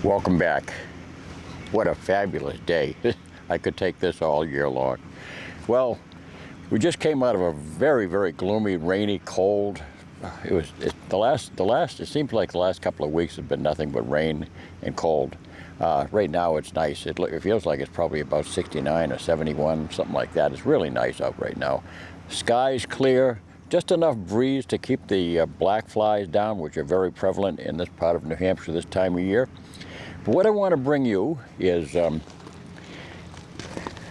Welcome back. What a fabulous day. I could take this all year long. Well, we just came out of a very, very gloomy, rainy, cold. It seems like the last couple of weeks have been nothing but rain and cold. Right now it's nice. It feels like it's probably about 69 or 71, something like that. It's really nice out right now. Sky's clear, just enough breeze to keep the black flies down, which are very prevalent in this part of New Hampshire this time of year. But what I want to bring you is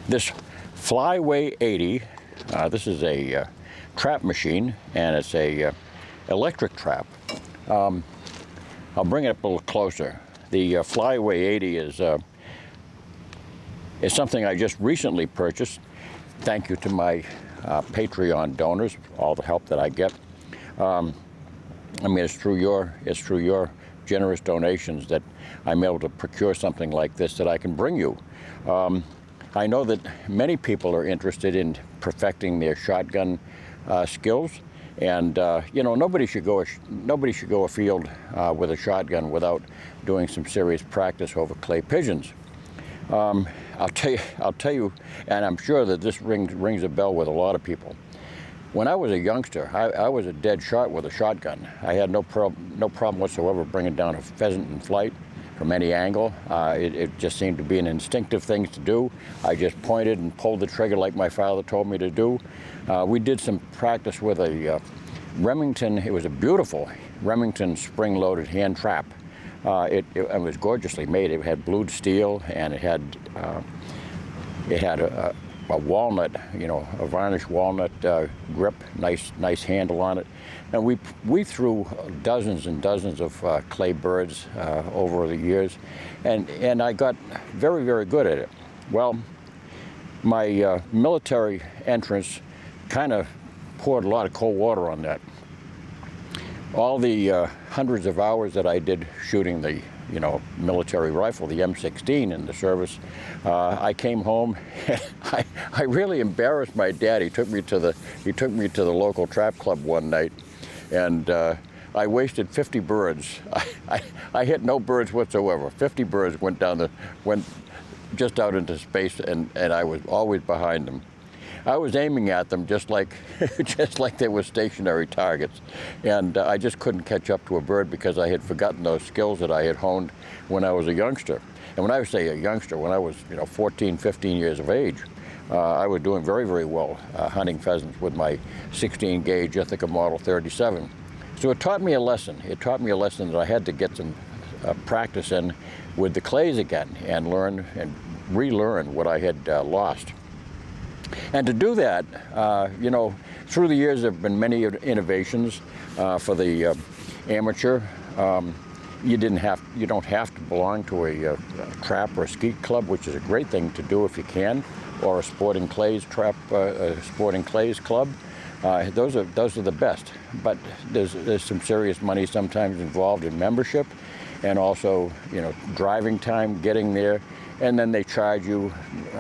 this Flyway 80. This is a trap machine, and it's a electric trap. I'll bring it up a little closer. The Flyway 80 is something I just recently purchased. Thank you to my Patreon donors, all the help that I get. I mean, it's through your generous donations that I'm able to procure something like this that I can bring you. I know that many people are interested in perfecting their shotgun skills, and nobody should go afield with a shotgun without doing some serious practice over clay pigeons. I'll tell you, and I'm sure that this rings a bell with a lot of people. When I was a youngster, I was a dead shot with a shotgun. I had no problem whatsoever bringing down a pheasant in flight from any angle. It just seemed to be an instinctive thing to do. I just pointed and pulled the trigger like my father told me to do. We did some practice with a Remington. It was a beautiful Remington spring-loaded hand trap. It was gorgeously made. It had blued steel, and it had a walnut, a varnished walnut grip, nice handle on it. And we threw dozens and dozens of clay birds over the years, and I got very, very good at it. Well, my military entrance kind of poured a lot of cold water on that. All the hundreds of hours that I did shooting the military rifle, the M16 in the service, I came home and I really embarrassed my dad. He took me to the local trap club one night, and I wasted 50 birds. I hit no birds whatsoever. 50 birds went just out into space, and I was always behind them. I was aiming at them just like they were stationary targets, and I just couldn't catch up to a bird because I had forgotten those skills that I had honed when I was a youngster. And when I say a youngster, when I was 14, 15 years of age, I was doing very, very well hunting pheasants with my 16 gauge Ithaca Model 37. So it taught me a lesson. It taught me a lesson that I had to get some practice in with the clays again and learn and relearn what I had lost. And to do that, through the years there have been many innovations for the amateur. You don't have to belong to a trap or a skeet club, which is a great thing to do if you can, or a sporting clays club. Those are the best. But there's some serious money sometimes involved in membership, and also driving time, getting there. And then they charge you,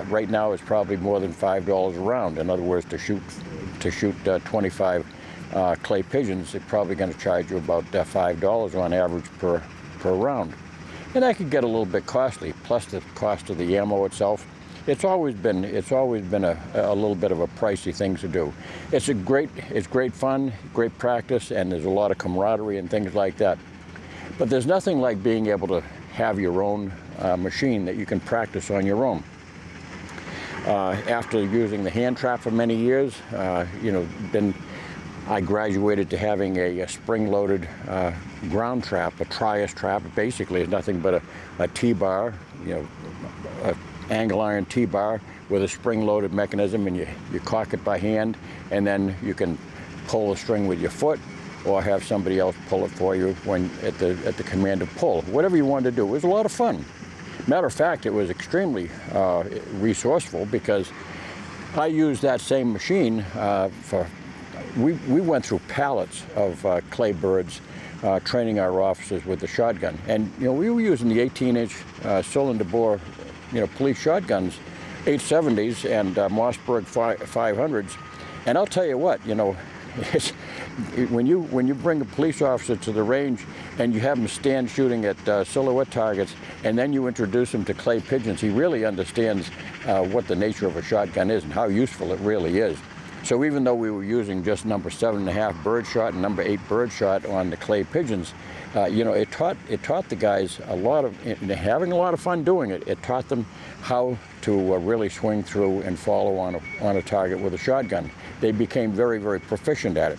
right now it's probably more than $5 a round. In other words, to shoot 25 clay pigeons, they're probably going to charge you about $5 on average per round. And that could get a little bit costly, plus the cost of the ammo itself. It's always been a little bit of a pricey thing to do. It's great fun, great practice, and there's a lot of camaraderie and things like that. But there's nothing like being able to have your own machine that you can practice on your own. After using the hand trap for many years, then I graduated to having a spring-loaded ground trap, a trias trap. Basically, it's nothing but a T-bar, an angle iron T-bar with a spring-loaded mechanism, and you cock it by hand, and then you can pull the string with your foot, or have somebody else pull it for you when at the command of pull. Whatever you wanted to do. It was a lot of fun. Matter of fact, it was extremely resourceful, because I used that same machine we went through pallets of clay birds training our officers with the shotgun. And we were using the 18-inch cylinder bore police shotguns, 870s and Mossberg 500s. And I'll tell you what, when you bring a police officer to the range and you have him stand shooting at silhouette targets, and then you introduce him to clay pigeons, he really understands what the nature of a shotgun is and how useful it really is. So even though we were using just number 7.5 bird shot and number 8 bird shot on the clay pigeons, you know, it taught the guys a lot of, having a lot of fun doing it. It taught them how to really swing through and follow on a target with a shotgun. They became very, very proficient at it.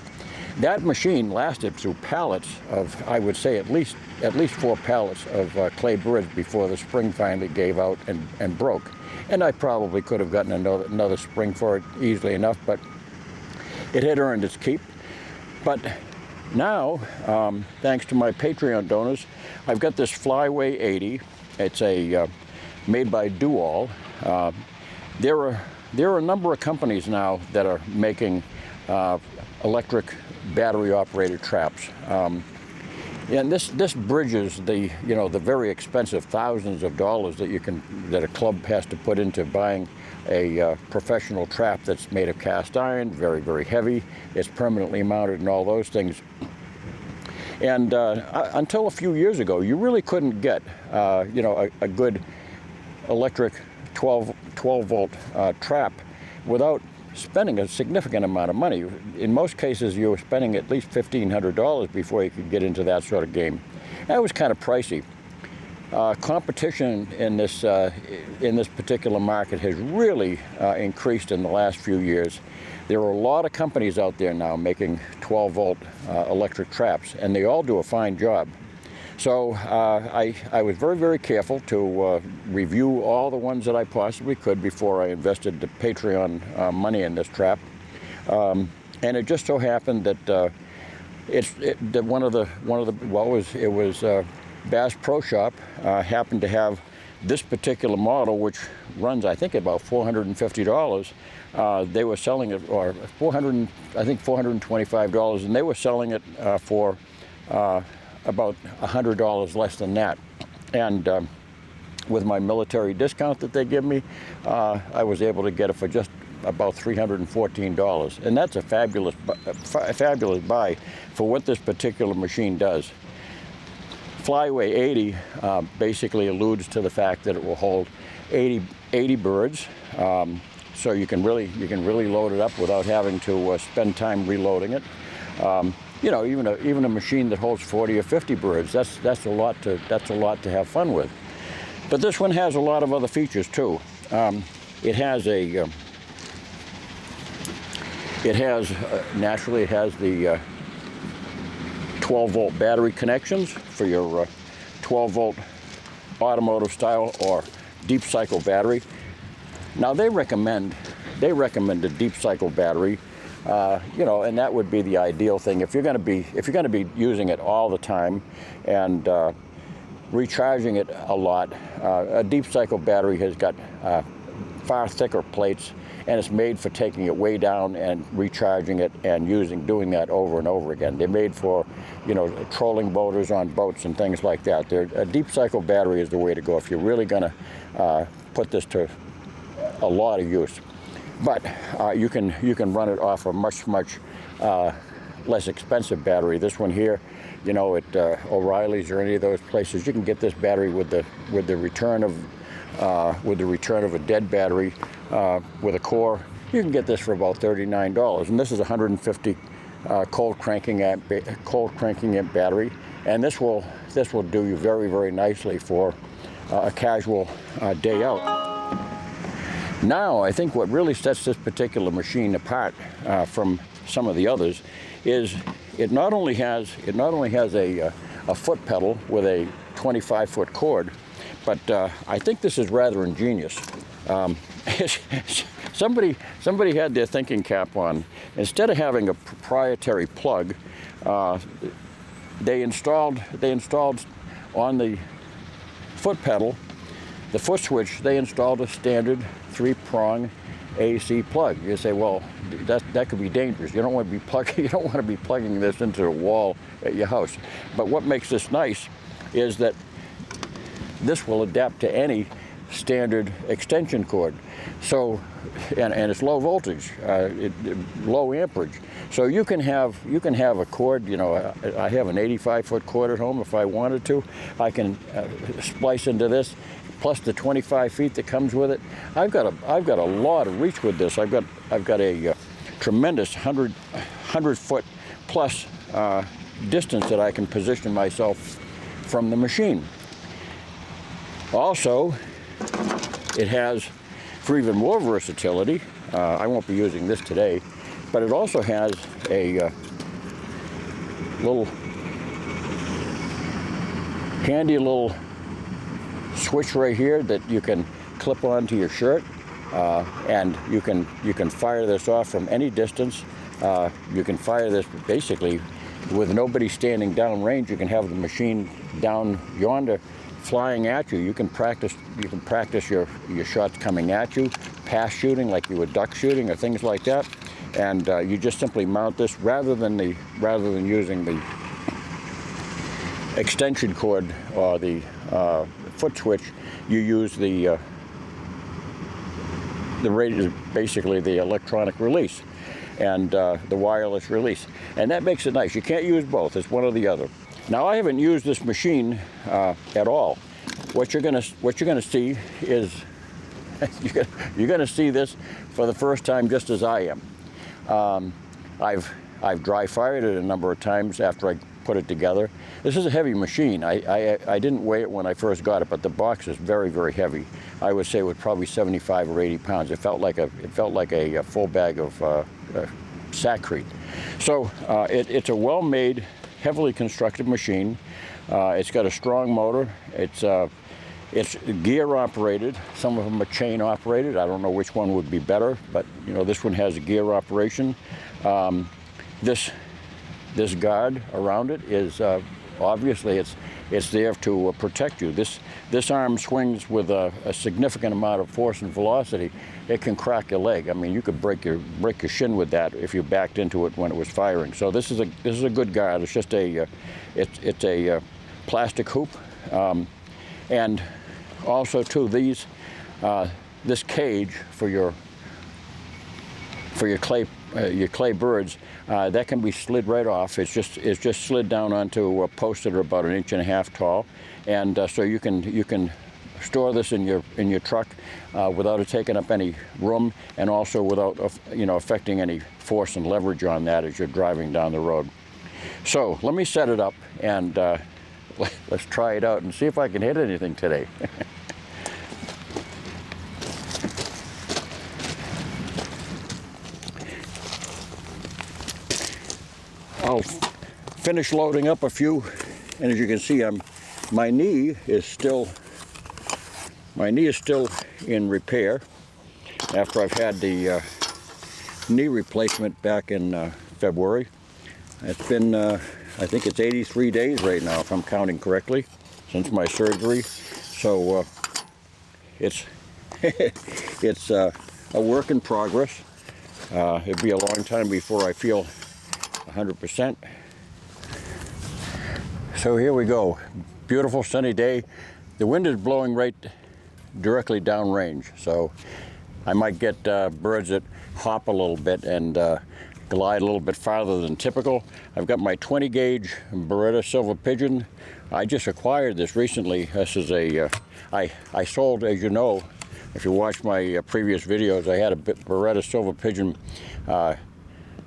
That machine lasted through pallets of, I would say, at least 4 pallets of clay birds before the spring finally gave out and broke. And I probably could have gotten another spring for it easily enough, but it had earned its keep. But now, thanks to my Patreon donors, I've got this Flyway 80. It's made by Dual. There are a number of companies now that are making electric battery-operated traps. And this bridges the very expensive thousands of dollars that a club has to put into buying a professional trap that's made of cast iron, very, very heavy. It's permanently mounted and all those things. And until a few years ago, you really couldn't get a good electric 12-volt trap without spending a significant amount of money. In most cases, you were spending at least $1,500 before you could get into that sort of game. That was kind of pricey. Competition in this particular market has really increased in the last few years. There are a lot of companies out there now making 12-volt electric traps, and they all do a fine job. So I was very, very careful to review all the ones that I possibly could before I invested the Patreon money in this trap. And it just so happened that it was Bass Pro Shop happened to have this particular model, which runs, I think, about $450. They were selling it, or $425, and they were selling it for about $100 less than that. And with my military discount that they give me, I was able to get it for just about $314. And that's a fabulous buy for what this particular machine does. Flyway 80 basically alludes to the fact that it will hold 80 birds. So you can really load it up without having to spend time reloading it. Even a machine that holds 40 or 50 birds, that's a lot to have fun with. But this one has a lot of other features too. It has the 12-volt battery connections for your 12-volt automotive style or deep cycle battery. Now they recommend a deep cycle battery. And that would be the ideal thing if you're going to be using it all the time and recharging it a lot. A deep cycle battery has got far thicker plates, and it's made for taking it way down and recharging it and doing that over and over again. They're made for trolling boaters on boats and things like that. A deep cycle battery is the way to go if you're really going to put this to a lot of use. But you can run it off a much less expensive battery. This one here, at O'Reilly's or any of those places, you can get this battery with the return of a dead battery with a core. You can get this for about $39, and this is 150 cold cranking amp battery, and this will do you very, very nicely for a casual day out. Now, I think what really sets this particular machine apart from some of the others is it not only has a foot pedal with a 25-foot cord, but I think this is rather ingenious. Somebody had their thinking cap on. Instead of having a proprietary plug, they installed on the foot pedal, the foot switch, they installed a standard 3-prong AC plug. You say, well, that could be dangerous. You don't want to be plugging this into a wall at your house. But what makes this nice is that this will adapt to any standard extension cord. So, and it's low voltage, low amperage. So you can have a cord. You know, I have an 85-foot cord at home if I wanted to. I can splice into this, plus the 25 feet that comes with it. I've got a lot of reach with this. I've got a tremendous 100-foot plus distance that I can position myself from the machine. Also, it has, for even more versatility, I won't be using this today, but it also has a little handy little switch right here that you can clip onto your shirt, and you can fire this off from any distance. You can fire this basically with nobody standing downrange. You can have the machine down yonder flying at you. You can practice your shots coming at you, pass shooting like you would duck shooting or things like that. And you just simply mount this rather than using the extension cord or the foot switch. You use the radio, basically the electronic release, and the wireless release, and that makes it nice. You can't use both; it's one or the other. Now, I haven't used this machine at all. What you're gonna see is you're gonna see this for the first time, just as I am. I've dry fired it a number of times after I put it together. This is a heavy machine. I didn't weigh it when I first got it, but the box is very, very heavy. I would say it was probably 75 or 80 pounds. It felt like a full bag of saccharine. So it's a well-made, heavily constructed machine. It's got a strong motor. It's gear operated. Some of them are chain operated. I don't know which one would be better, but you know, this one has a gear operation. This guard around it is obviously it's there to protect you. This arm swings with a significant amount of force and velocity. It can crack your leg. I mean, you could break your shin with that if you backed into it when it was firing. So this is a good guard. It's just it's a plastic hoop, and also too this cage for your clay birds, that can be slid right off. It's just slid down onto posts that are about 1.5 inches tall, and so you can store this in your truck without it taking up any room, and also without affecting any force and leverage on that as you're driving down the road. So let me set it up and let's try it out and see if I can hit anything today. I'll finish loading up a few, and as you can see, my knee is still in repair after I've had the knee replacement back in February. It's been I think it's 83 days right now, if I'm counting correctly, since my surgery. So it's it's a work in progress. It'll be a long time before I feel 100%. So here we go. Beautiful sunny day. The wind is blowing right directly downrange, so I might get birds that hop a little bit and glide a little bit farther than typical. I've got my 20 gauge Beretta Silver Pigeon. I just acquired this recently. This is I sold, as you know, if you watch my previous videos, I had a Beretta Silver Pigeon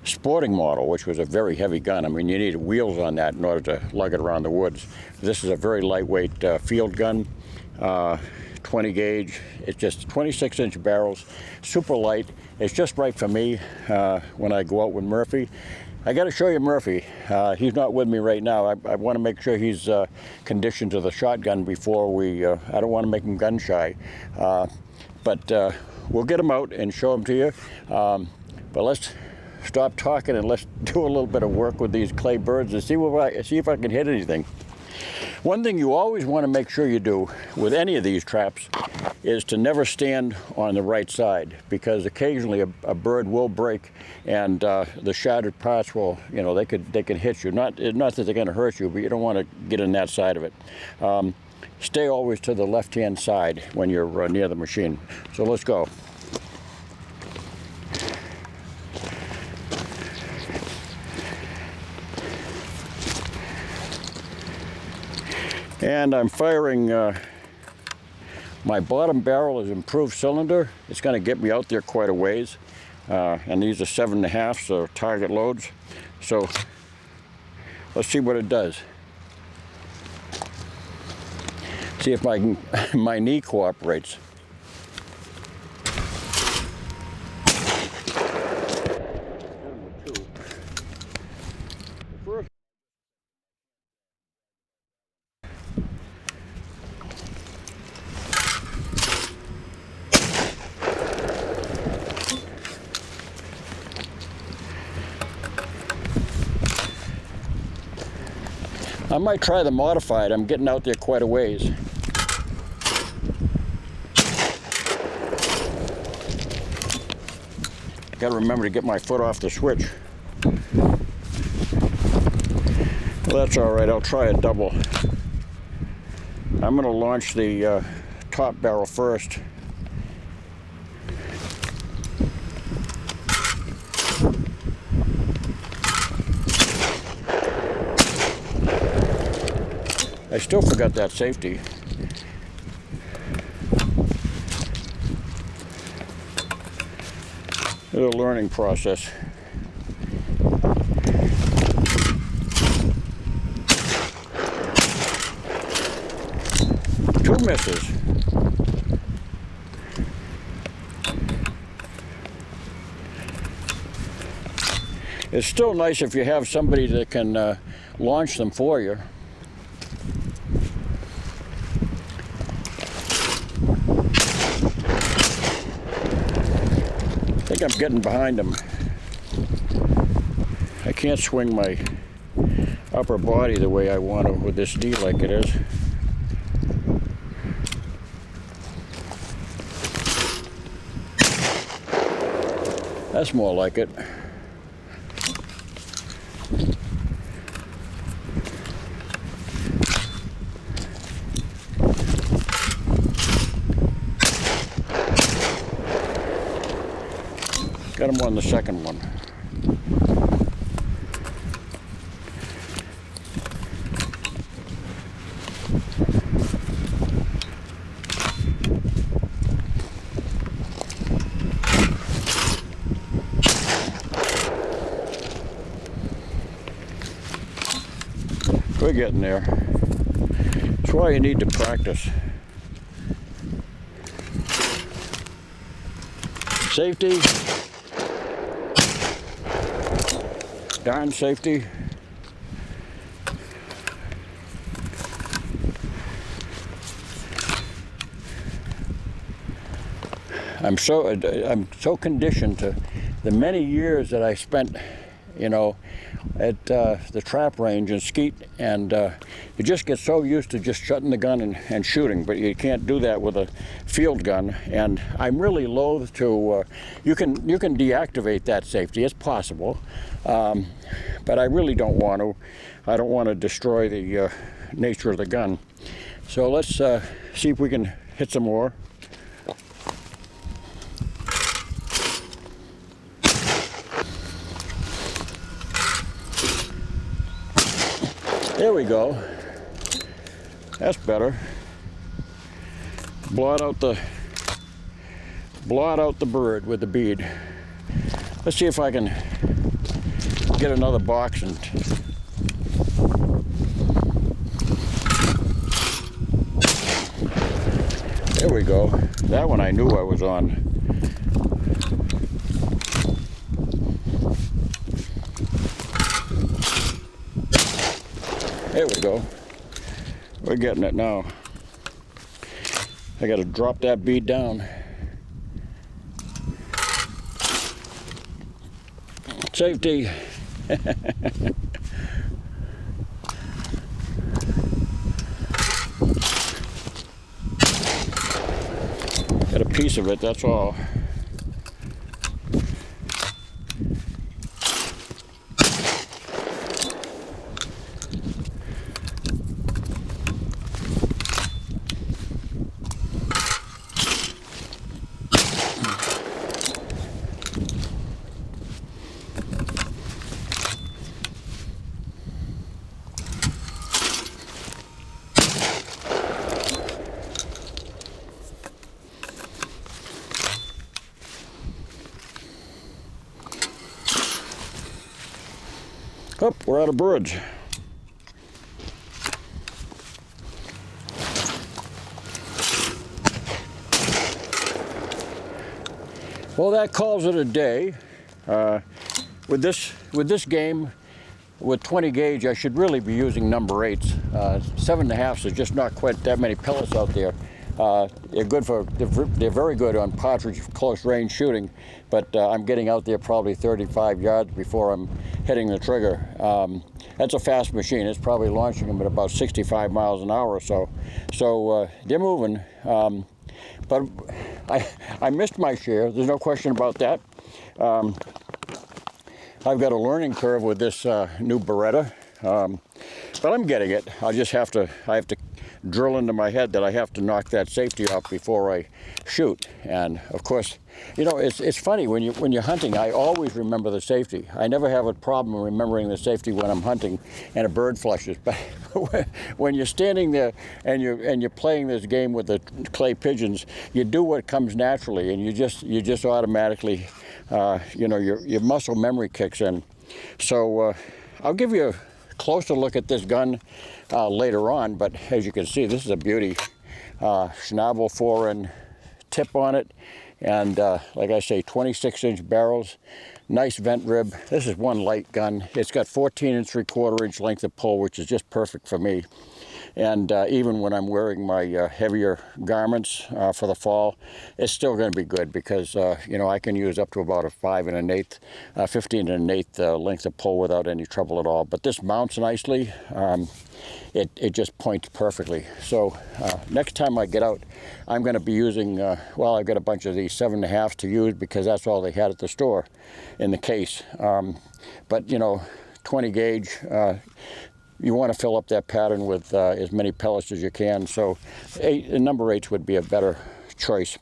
sporting model, which was a very heavy gun. I mean, you needed wheels on that in order to lug it around the woods. This is a very lightweight field gun, 20 gauge. It's just 26-inch barrels, super light. It's just right for me when I go out with Murphy. I got to show you Murphy. He's not with me right now. I want to make sure he's conditioned to the shotgun before we, I don't want to make him gun shy. But we'll get him out and show him to you. But let's stop talking and let's do a little bit of work with these clay birds and see if I can hit anything. One thing you always want to make sure you do with any of these traps is to never stand on the right side, because occasionally a bird will break and the shattered parts will, they could hit you. Not that they're going to hurt you, but you don't want to get in that side of it. Stay always to the left-hand side when you're near the machine. So let's go. And I'm firing my bottom barrel is improved cylinder. It's going to get me out there quite a ways. And these are 7.5, so target loads. So let's see what it does. See if my knee cooperates. I might try the modified. I'm getting out there quite a ways. Got to remember to get my foot off the switch. Well, that's all right. I'll try a double. I'm going to launch the top barrel first. I still forgot that safety. It's a learning process. Two misses. It's still nice if you have somebody that can launch them for you. I think I'm getting behind him. I can't swing my upper body the way I want to with this D like it is. That's more like it. Got him on the second one. We're getting there. That's why you need to practice. Safety. Darn safety. I'm so conditioned to the many years that I spent, you know, at the trap range and skeet, and you just get so used to just shutting the gun and shooting, but you can't do that with a field gun. And I'm really loath to. You can deactivate that safety. It's possible, but I really don't want to. I don't want to destroy the nature of the gun. So let's see if we can hit some more. There we go. That's better. Blot out the bird with the bead. Let's see if I can get another box and there we go. That one I knew I was on. There we go. We're getting it now. I got to drop that bead down. Safety. Got a piece of it, that's all. Oh, we're out of birds. Well, that calls it a day. With this game, with 20 gauge, I should really be using number 8s. 7.5s is just not quite that many pellets out there. They're good for, they're very good on partridge close range shooting, but I'm getting out there probably 35 yards before I'm hitting the trigger. That's a fast machine. It's probably launching them at about 65 miles an hour or so. So they're moving. But I missed my share. There's no question about that. I've got a learning curve with this new Beretta, but I'm getting it. I have to drill into my head that I have to knock that safety off before I shoot. And of course, you know, it's funny when you're hunting. I always remember the safety. I never have a problem remembering the safety when I'm hunting and a bird flushes. But when you're standing there and you're playing this game with the clay pigeons, you do what comes naturally, and you just automatically, you know, your muscle memory kicks in. So I'll give you a closer look at this gun later on, but as you can see, this is a beauty. Schnabel 4-in tip on it, and like I say, 26-inch barrels, nice vent rib. This is one light gun. It's got 14 3/4 inch length of pull, which is just perfect for me. And even when I'm wearing my heavier garments for the fall, it's still going to be good because, you know, I can use up to about a 5 1/8, 15 1/8 length of pull without any trouble at all. But this mounts nicely. It just points perfectly. So next time I get out, I'm going to be using, well, I've got a bunch of these 7.5s to use because that's all they had at the store in the case. But, you know, 20 gauge, you want to fill up that pattern with as many pellets as you can. So number 8s would be a better choice.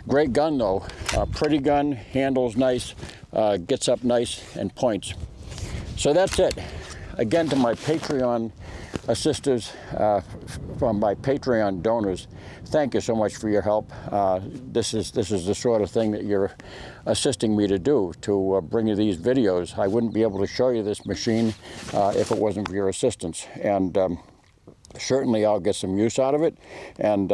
Great gun though, pretty gun, handles nice, gets up nice and points. So that's it. Again, to my Patreon assisters, from my Patreon donors, thank you so much for your help. This is the sort of thing that you're assisting me to do, to bring you these videos. I wouldn't be able to show you this machine if it wasn't for your assistance. And certainly I'll get some use out of it, and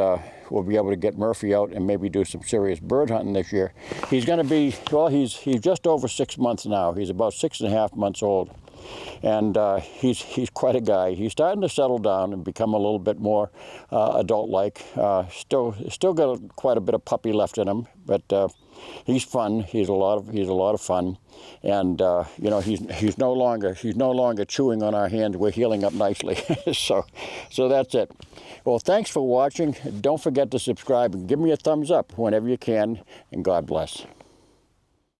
we'll be able to get Murphy out and maybe do some serious bird hunting this year. He's going to be, well, he's just over 6 months now. He's about 6.5 months old. And he's quite a guy. He's starting to settle down and become a little bit more adult-like. Still got quite a bit of puppy left in him, but he's fun. He's a lot of fun, and you know, he's no longer chewing on our hands. We're healing up nicely. so that's it. Well, thanks for watching. Don't forget to subscribe and give me a thumbs up whenever you can. And God bless.